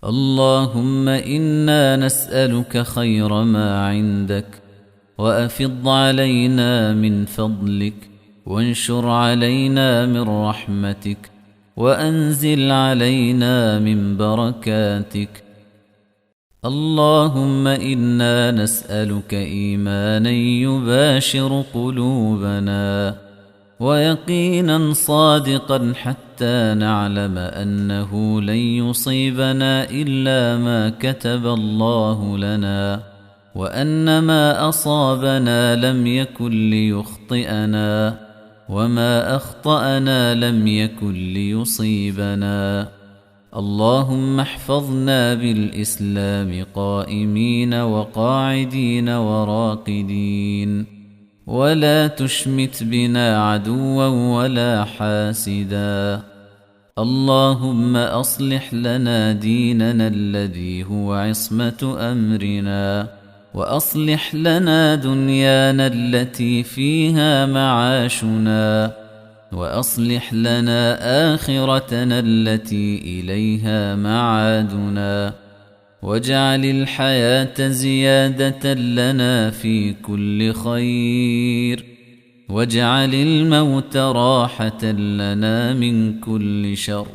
اللهم إنا نسألك خير ما عندك، وأفض علينا من فضلك، وانشر علينا من رحمتك، وأنزل علينا من بركاتك. اللهم إنا نسألك إيمانا يباشر قلوبنا، ويقينا صادقا حتى نعلم أنه لن يصيبنا إلا ما كتب الله لنا، وأن ما أصابنا لم يكن ليخطئنا، وما أخطأنا لم يكن ليصيبنا. اللهم احفظنا بالإسلام قائمين وقاعدين وراقدين، ولا تشمت بنا عدوا ولا حاسدا. اللهم أصلح لنا ديننا الذي هو عصمة أمرنا، وأصلح لنا دنيانا التي فيها معاشنا، وأصلح لنا آخرتنا التي إليها معادنا، واجعل الحياة زيادة لنا في كل خير، واجعل الموت راحة لنا من كل شر.